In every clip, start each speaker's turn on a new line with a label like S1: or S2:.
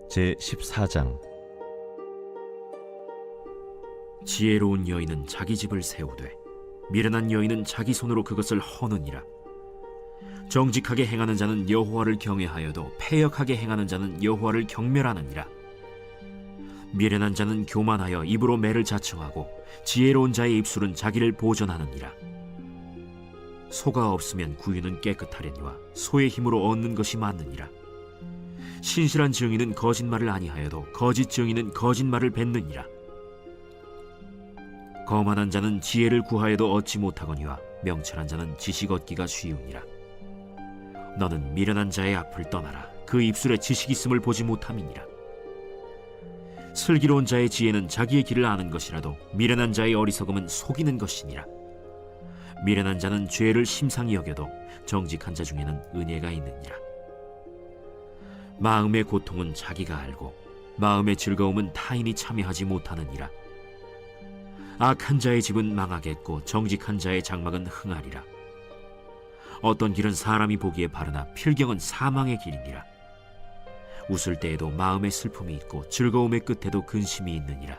S1: 제14장.
S2: 지혜로운 여인은 자기 집을 세우되 미련한 여인은 자기 손으로 그것을 허느니라. 정직하게 행하는 자는 여호와를 경외하여도 패역하게 행하는 자는 여호와를 경멸하느니라. 미련한 자는 교만하여 입으로 매를 자청하고 지혜로운 자의 입술은 자기를 보전하느니라. 소가 없으면 구유는 깨끗하려니와 소의 힘으로 얻는 것이 많느니라. 신실한 증인은 거짓말을 아니하여도 거짓 증인은 거짓말을 뱉느니라. 거만한 자는 지혜를 구하여도 얻지 못하거니와 명철한 자는 지식 얻기가 쉬우니라. 너는 미련한 자의 앞을 떠나라. 그 입술에 지식 있음을 보지 못함이니라. 슬기로운 자의 지혜는 자기의 길을 아는 것이라도 미련한 자의 어리석음은 속이는 것이니라. 미련한 자는 죄를 심상히 여겨도 정직한 자 중에는 은혜가 있느니라. 마음의 고통은 자기가 알고 마음의 즐거움은 타인이 참여하지 못하느니라. 악한 자의 집은 망하겠고 정직한 자의 장막은 흥하리라. 어떤 길은 사람이 보기에 바르나 필경은 사망의 길이니라. 웃을 때에도 마음의 슬픔이 있고 즐거움의 끝에도 근심이 있느니라.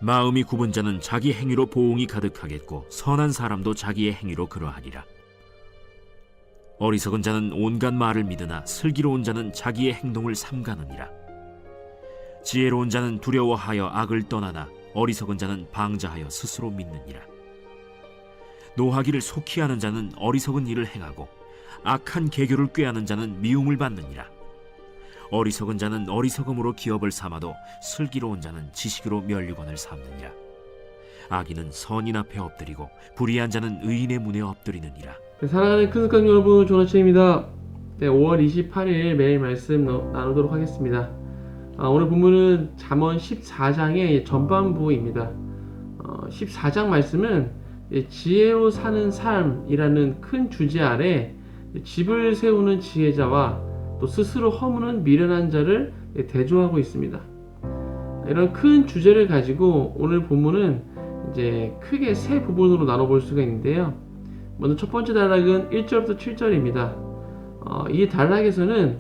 S2: 마음이 굽은 자는 자기 행위로 보응이 가득하겠고 선한 사람도 자기의 행위로 그러하리라. 어리석은 자는 온갖 말을 믿으나 슬기로운 자는 자기의 행동을 삼가느니라. 지혜로운 자는 두려워하여 악을 떠나나 어리석은 자는 방자하여 스스로 믿느니라. 노하기를 속히 하는 자는 어리석은 일을 행하고 악한 계교를 꾀하는 자는 미움을 받느니라. 어리석은 자는 어리석음으로 기업을 삼아도 슬기로운 자는 지식으로 면류관을 삼느니라. 악인은 선인 앞에 엎드리고 불의한 자는 의인의 문에 엎드리느니라.
S3: 사랑하는 큰습관 여러분, 조나치입니다. 5월 28일 매일 말씀 나누도록 하겠습니다. 오늘 본문은 잠언 14장의 전반부입니다. 14장 말씀은 지혜로 사는 삶이라는 큰 주제 아래 집을 세우는 지혜자와 또 스스로 허무는 미련한 자를 대조하고 있습니다. 이런 큰 주제를 가지고 오늘 본문은 이제 크게 세 부분으로 나눠볼 수가 있는데요. 먼저 첫 번째 단락은 1절부터 7절입니다. 이 단락에서는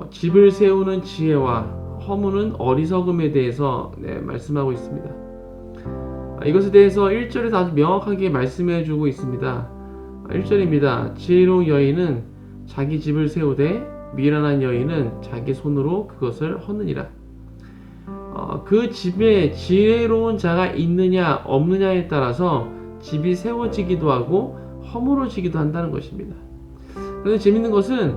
S3: 집을 세우는 지혜와 허무는 어리석음에 대해서 말씀하고 있습니다. 이것에 대해서 1절에서 아주 명확하게 말씀해주고 있습니다. 1절입니다. 지혜로운 여인은 자기 집을 세우되 미련한 여인은 자기 손으로 그것을 허느니라. 그 집에 지혜로운 자가 있느냐 없느냐에 따라서 집이 세워지기도 하고 허물어지기도 한다는 것입니다. 그런데 재밌는 것은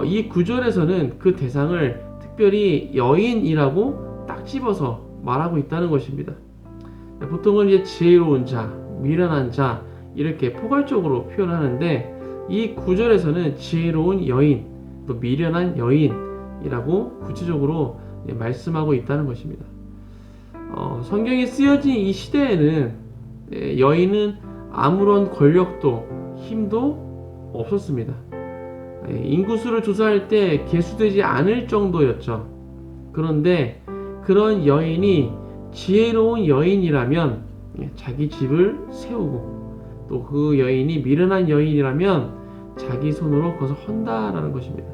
S3: 이 구절에서는 그 대상을 특별히 여인이라고 딱 집어서 말하고 있다는 것입니다. 보통은 이제 지혜로운 자, 미련한 자 이렇게 포괄적으로 표현하는데 이 구절에서는 지혜로운 여인, 또 미련한 여인이라고 구체적으로 말씀하고 있다는 것입니다. 성경에 쓰여진 이 시대에는 여인은 아무런 권력도 힘도 없었습니다. 인구수를 조사할 때 계수되지 않을 정도였죠. 그런데 그런 여인이 지혜로운 여인이라면 자기 집을 세우고 또 그 여인이 미련한 여인이라면 자기 손으로 그것을 헌다라는 것입니다.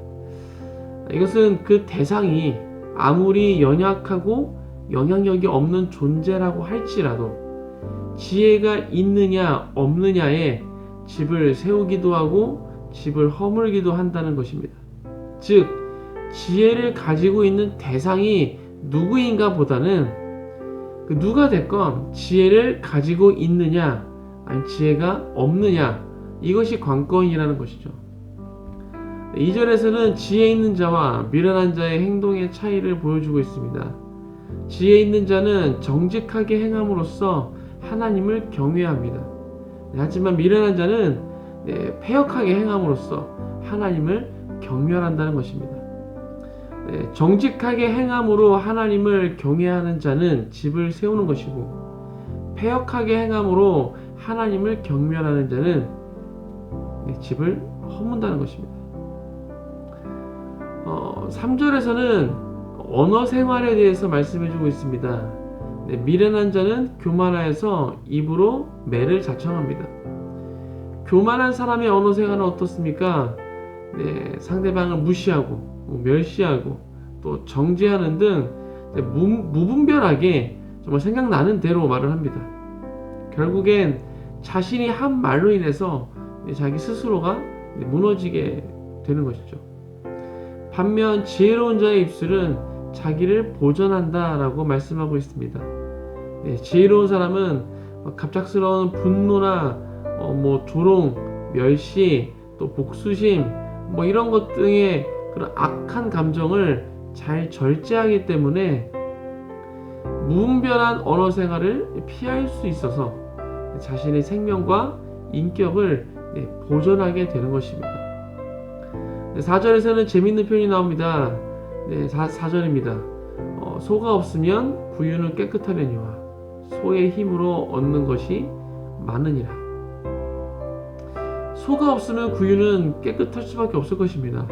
S3: 이것은 그 대상이 아무리 연약하고 영향력이 없는 존재라고 할지라도 지혜가 있느냐 없느냐에 집을 세우기도 하고 집을 허물기도 한다는 것입니다. 즉 지혜를 가지고 있는 대상이 누구인가 보다는 누가 됐건 지혜를 가지고 있느냐 아니 지혜가 없느냐 이것이 관건이라는 것이죠. 2절에서는 지혜 있는 자와 미련한 자의 행동의 차이를 보여주고 있습니다. 지혜 있는 자는 정직하게 행함으로써 하나님을 경외합니다. 하지만 미련한 자는 패역하게 행함으로써 하나님을 경멸한다는 것입니다. 정직하게 행함으로 하나님을 경외하는 자는 집을 세우는 것이고 패역하게 행함으로 하나님을 경멸하는 자는 집을 허문다는 것입니다. 3절에서는 언어 생활에 대해서 말씀해주고 있습니다. 미련한 자는 교만하여서 입으로 매를 자청합니다. 교만한 사람의 언어 생활은 어떻습니까? 상대방을 무시하고 멸시하고 또 정죄하는 등 무분별하게 정말 생각나는 대로 말을 합니다. 결국엔 자신이 한 말로 인해서 자기 스스로가 무너지게 되는 것이죠. 반면 지혜로운 자의 입술은 자기를 보전한다라고 말씀하고 있습니다. 지혜로운 사람은 갑작스러운 분노나 조롱, 멸시, 또 복수심 이런 것 등의 그런 악한 감정을 잘 절제하기 때문에 무분별한 언어 생활을 피할 수 있어서 자신의 생명과 인격을 보존하게 되는 것입니다. 4절에서는 재밌는 표현이 나옵니다. 4절입니다. 소가 없으면 구유는 깨끗하려니와 소의 힘으로 얻는 것이 많으니라. 소가 없으면 구유는 깨끗할 수밖에 없을 것입니다.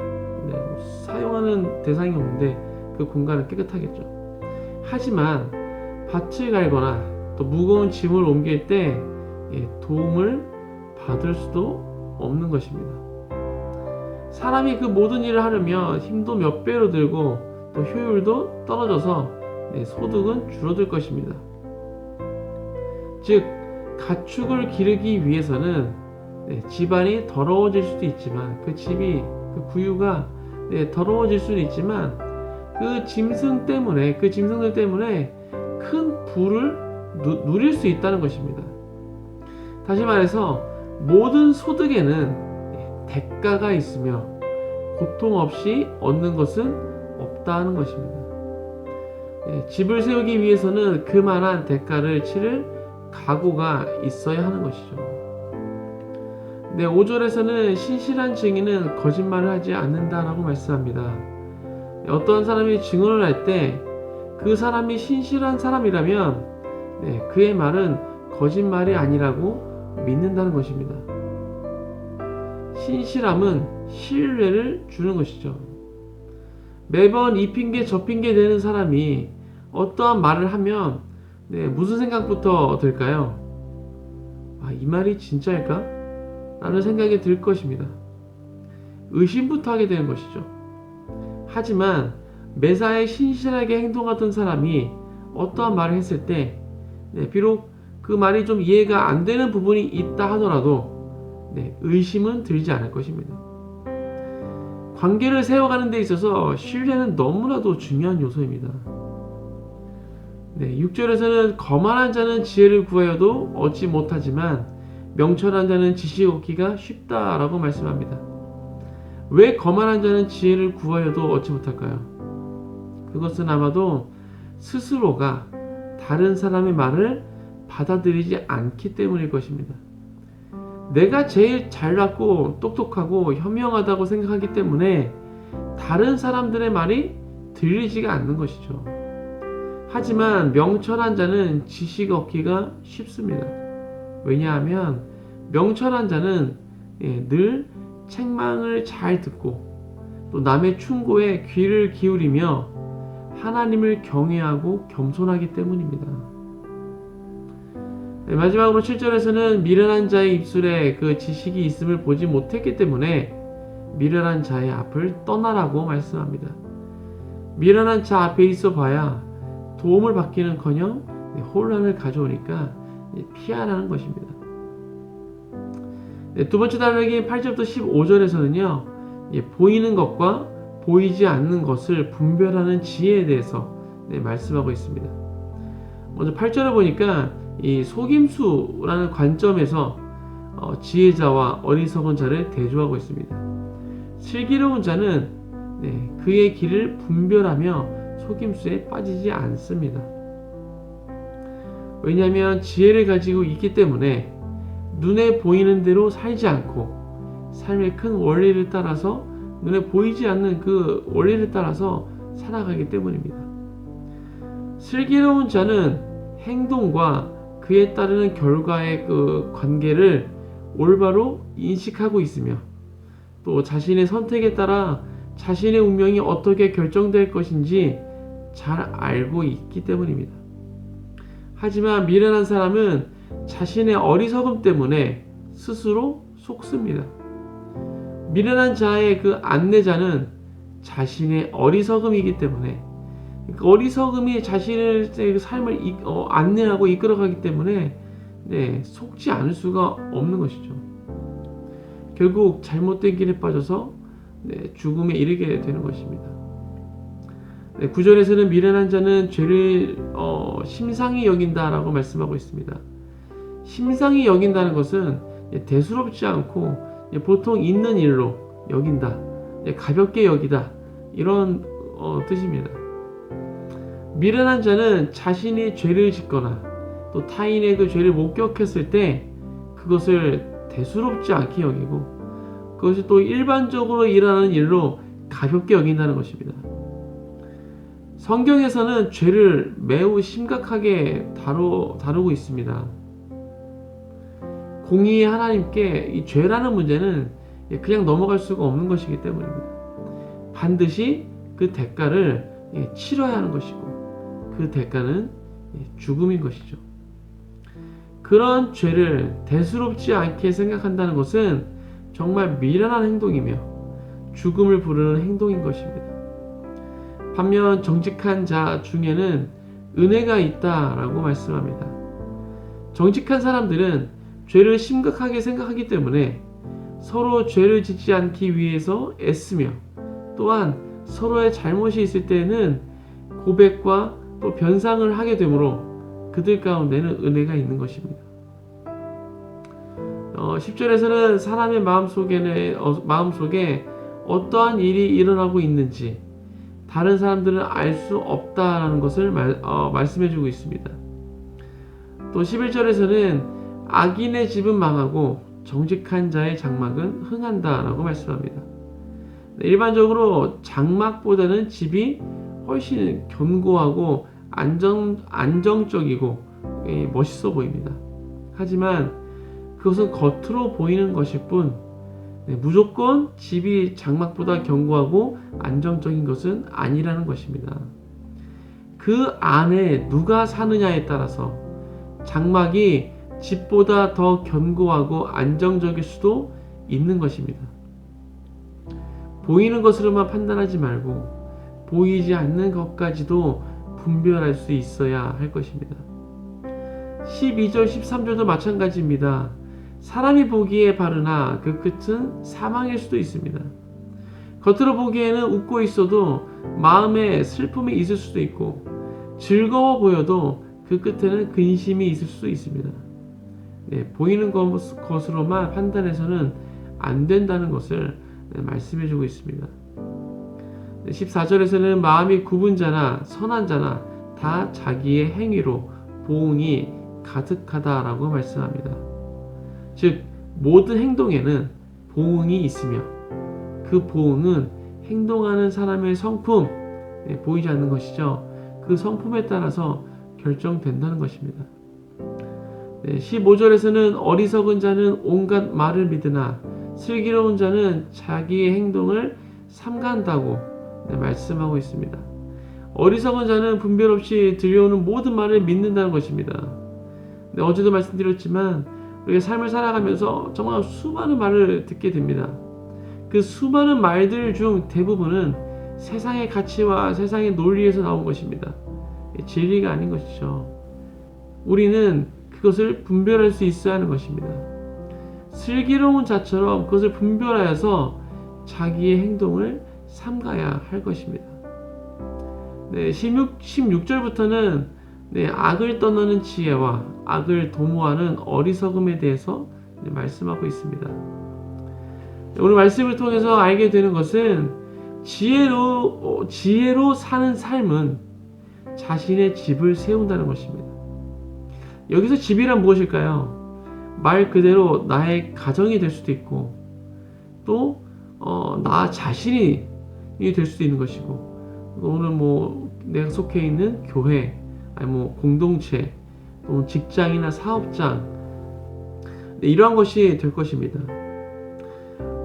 S3: 사용하는 대상이 없는데 그 공간은 깨끗하겠죠. 하지만 밭을 갈거나 또 무거운 짐을 옮길 때 도움을 받을 수도 없는 것입니다. 사람이 그 모든 일을 하려면 힘도 몇 배로 들고 또 효율도 떨어져서 소득은 줄어들 것입니다. 즉 가축을 기르기 위해서는 집안이 더러워질 수도 있지만 그 구유가 더러워질 수는 있지만 그 짐승들 때문에 큰 부를 누릴 수 있다는 것입니다. 다시 말해서 모든 소득에는 대가가 있으며 고통 없이 얻는 것은 없다는 것입니다. 집을 세우기 위해서는 그만한 대가를 치를 각오가 있어야 하는 것이죠. 5절에서는 신실한 증인은 거짓말을 하지 않는다라고 말씀합니다. 어떠한 사람이 증언을 할 때 그 사람이 신실한 사람이라면 그의 말은 거짓말이 아니라고 믿는다는 것입니다. 신실함은 신뢰를 주는 것이죠. 매번 이 핑계 저 핑계 대는 사람이 어떠한 말을 하면 무슨 생각부터 들까요? 이 말이 진짜일까? 라는 생각이 들 것입니다. 의심부터 하게 되는 것이죠. 하지만 매사에 신실하게 행동하던 사람이 어떠한 말을 했을 때 비록 그 말이 좀 이해가 안 되는 부분이 있다 하더라도 의심은 들지 않을 것입니다. 관계를 세워가는 데 있어서 신뢰는 너무나도 중요한 요소입니다. 6절에서는 거만한 자는 지혜를 구하여도 얻지 못하지만 명철한 자는 지식 얻기가 쉽다라고 말씀합니다. 왜 거만한 자는 지혜를 구하여도 얻지 못할까요? 그것은 아마도 스스로가 다른 사람의 말을 받아들이지 않기 때문일 것입니다. 내가 제일 잘났고 똑똑하고 현명하다고 생각하기 때문에 다른 사람들의 말이 들리지가 않는 것이죠. 하지만 명철한 자는 지식 얻기가 쉽습니다. 왜냐하면 명철한 자는 늘 책망을 잘 듣고 또 남의 충고에 귀를 기울이며 하나님을 경외하고 겸손하기 때문입니다. 마지막으로 7절에서는 미련한 자의 입술에 그 지식이 있음을 보지 못했기 때문에 미련한 자의 앞을 떠나라고 말씀합니다. 미련한 자 앞에 있어 봐야 도움을 받기는커녕 혼란을 가져오니까 피하라는 것입니다. 두 번째 단락인 8절부터 15절에서는요, 보이는 것과 보이지 않는 것을 분별하는 지혜에 대해서 말씀하고 있습니다. 먼저 8절을 보니까 이 속임수라는 관점에서 지혜자와 어리석은 자를 대조하고 있습니다. 슬기로운 자는 그의 길을 분별하며 속임수에 빠지지 않습니다. 왜냐하면 지혜를 가지고 있기 때문에 눈에 보이는 대로 살지 않고 삶의 큰 원리를 따라서 눈에 보이지 않는 그 원리를 따라서 살아가기 때문입니다. 슬기로운 자는 행동과 그에 따르는 결과의 그 관계를 올바로 인식하고 있으며 또 자신의 선택에 따라 자신의 운명이 어떻게 결정될 것인지 잘 알고 있기 때문입니다. 하지만 미련한 사람은 자신의 어리석음 때문에 스스로 속습니다. 미련한 자의 그 안내자는 자신의 어리석음이기 때문에, 그러니까 어리석음이 자신의 삶을 안내하고 이끌어가기 때문에 속지 않을 수가 없는 것이죠. 결국 잘못된 길에 빠져서 죽음에 이르게 되는 것입니다. 9절에서는 미련한 자는 죄를 심상히 여긴다라고 말씀하고 있습니다. 심상히 여긴다는 것은 대수롭지 않고 보통 있는 일로 여긴다, 가볍게 여기다, 이런 뜻입니다. 미련한 자는 자신이 죄를 짓거나 또 타인의 그 죄를 목격했을 때 그것을 대수롭지 않게 여기고, 그것이 또 일반적으로 일어나는 일로 가볍게 여긴다는 것입니다. 성경에서는 죄를 매우 심각하게 다루고 있습니다. 공의의 하나님께 이 죄라는 문제는 그냥 넘어갈 수가 없는 것이기 때문입니다. 반드시 그 대가를 치러야 하는 것이고, 그 대가는 죽음인 것이죠. 그런 죄를 대수롭지 않게 생각한다는 것은 정말 미련한 행동이며 죽음을 부르는 행동인 것입니다. 반면 정직한 자 중에는 은혜가 있다라고 말씀합니다. 정직한 사람들은 죄를 심각하게 생각하기 때문에 서로 죄를 짓지 않기 위해서 애쓰며, 또한 서로의 잘못이 있을 때에는 고백과 또 변상을 하게 되므로 그들 가운데는 은혜가 있는 것입니다. 10절에서는 사람의 마음속에 어떠한 일이 일어나고 있는지 다른 사람들은 알 수 없다라는 것을 말씀해주고 있습니다. 또 11절에서는 악인의 집은 망하고 정직한 자의 장막은 흥한다라고 말씀합니다. 일반적으로 장막보다는 집이 훨씬 견고하고 안정적이고 멋있어 보입니다. 하지만 그것은 겉으로 보이는 것일 뿐, 무조건 집이 장막보다 견고하고 안정적인 것은 아니라는 것입니다. 그 안에 누가 사느냐에 따라서 장막이 집보다 더 견고하고 안정적일 수도 있는 것입니다. 보이는 것으로만 판단하지 말고 보이지 않는 것까지도 분별할 수 있어야 할 것입니다. 12절, 13절도 마찬가지입니다. 사람이 보기에 바르나 그 끝은 사망일 수도 있습니다. 겉으로 보기에는 웃고 있어도 마음에 슬픔이 있을 수도 있고, 즐거워 보여도 그 끝에는 근심이 있을 수도 있습니다. 보이는 것으로만 판단해서는 안 된다는 것을 말씀해주고 있습니다. 14절에서는 마음이 굽은 자나 선한 자나 다 자기의 행위로 보응이 가득하다라고 말씀합니다. 즉 모든 행동에는 보응이 있으며 그 보응은 행동하는 사람의 성품, 보이지 않는 것이죠. 그 성품에 따라서 결정된다는 것입니다. 15절에서는 어리석은 자는 온갖 말을 믿으나 슬기로운 자는 자기의 행동을 삼가한다고 말씀하고 있습니다. 어리석은 자는 분별 없이 들려오는 모든 말을 믿는다는 것입니다. 어제도 말씀드렸지만 우리가 삶을 살아가면서 정말 수많은 말을 듣게 됩니다. 그 수많은 말들 중 대부분은 세상의 가치와 세상의 논리에서 나온 것입니다. 진리가 아닌 것이죠. 우리는 그것을 분별할 수 있어야 하는 것입니다. 슬기로운 자처럼 그것을 분별하여서 자기의 행동을 삼가야 할 것입니다. 16절부터는 악을 떠나는 지혜와 악을 도모하는 어리석음에 대해서 말씀하고 있습니다. 오늘 말씀을 통해서 알게 되는 것은 지혜로 사는 삶은 자신의 집을 세운다는 것입니다. 여기서 집이란 무엇일까요? 말 그대로 나의 가정이 될 수도 있고, 또 나 자신이 될 수도 있는 것이고, 오늘 내가 속해 있는 교회, 아니 공동체, 또 직장이나 사업장, 이러한 것이 될 것입니다.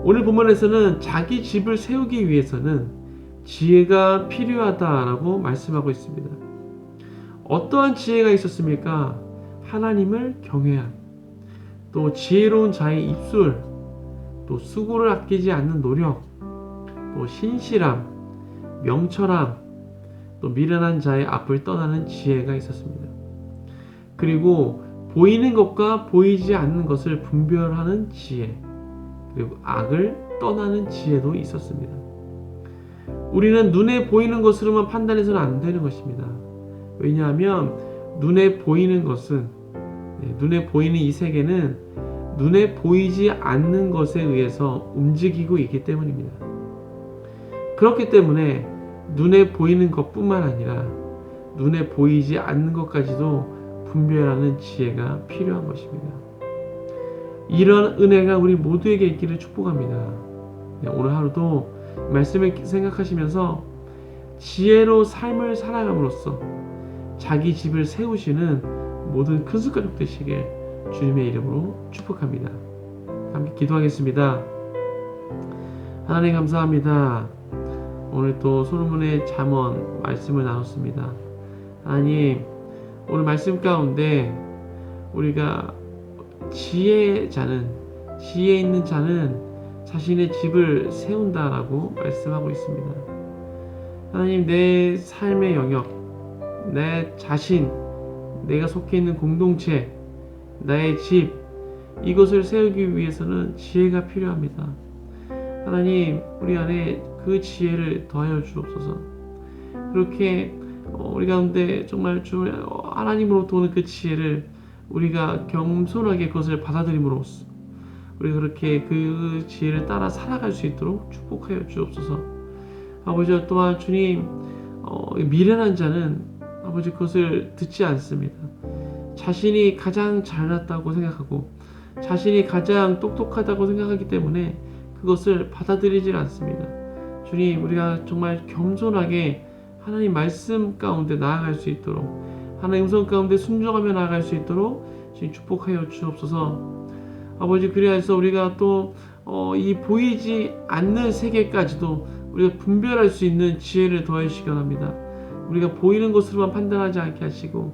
S3: 오늘 본문에서는 자기 집을 세우기 위해서는 지혜가 필요하다라고 말씀하고 있습니다. 어떠한 지혜가 있었습니까? 하나님을 경외함, 또 지혜로운 자의 입술, 또 수고를 아끼지 않는 노력, 또 신실함, 명철함, 또 미련한 자의 앞을 떠나는 지혜가 있었습니다. 그리고 보이는 것과 보이지 않는 것을 분별하는 지혜, 그리고 악을 떠나는 지혜도 있었습니다. 우리는 눈에 보이는 것으로만 판단해서는 안 되는 것입니다. 왜냐하면 눈에 보이는 것은, 눈에 보이는 이 세계는 눈에 보이지 않는 것에 의해서 움직이고 있기 때문입니다. 그렇기 때문에 눈에 보이는 것뿐만 아니라 눈에 보이지 않는 것까지도 분별하는 지혜가 필요한 것입니다. 이런 은혜가 우리 모두에게 있기를 축복합니다. 오늘 하루도 말씀을 생각하시면서 지혜로 삶을 살아감으로써 자기 집을 세우시는 모든 큰 숟가락 되시길 주님의 이름으로 축복합니다. 함께 기도하겠습니다. 하나님 감사합니다. 오늘 또 솔로몬의 잠언 말씀을 나눴습니다. 하나님, 오늘 말씀 가운데 우리가 지혜 있는 자는 자신의 집을 세운다라고 말씀하고 있습니다. 하나님, 내 삶의 영역, 내 자신, 내가 속해 있는 공동체, 나의 집, 이것을 세우기 위해서는 지혜가 필요합니다. 하나님, 우리 안에 그 지혜를 더하여 주옵소서. 그렇게 우리 가운데 정말 하나님으로부터 오는 그 지혜를 우리가 겸손하게 그것을 받아들임으로써 우리가 그렇게 그 지혜를 따라 살아갈 수 있도록 축복하여 주옵소서. 아버지, 또한 주님, 미련한 자는 아버지 그것을 듣지 않습니다. 자신이 가장 잘났다고 생각하고 자신이 가장 똑똑하다고 생각하기 때문에 그것을 받아들이질 않습니다. 주님, 우리가 정말 겸손하게 하나님 말씀 가운데 나아갈 수 있도록, 하나님 음성 가운데 순종하며 나아갈 수 있도록 주님 축복하여 주옵소서. 아버지, 그리하여서 우리가 또 이 보이지 않는 세계까지도 우리가 분별할 수 있는 지혜를 더하시기 바랍니다. 우리가 보이는 것으로만 판단하지 않게 하시고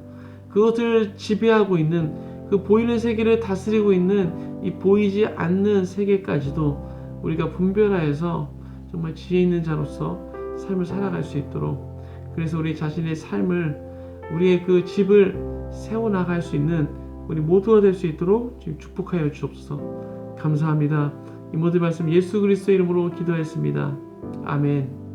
S3: 그것을 지배하고 있는, 그 보이는 세계를 다스리고 있는 이 보이지 않는 세계까지도 우리가 분별하여서 정말 지혜 있는 자로서 삶을 살아갈 수 있도록, 그래서 우리 자신의 삶을, 우리의 그 집을 세워나갈 수 있는 우리 모두가 될 수 있도록 지금 축복하여 주옵소서. 감사합니다. 이 모든 말씀 예수 그리스도의 이름으로 기도했습니다. 아멘.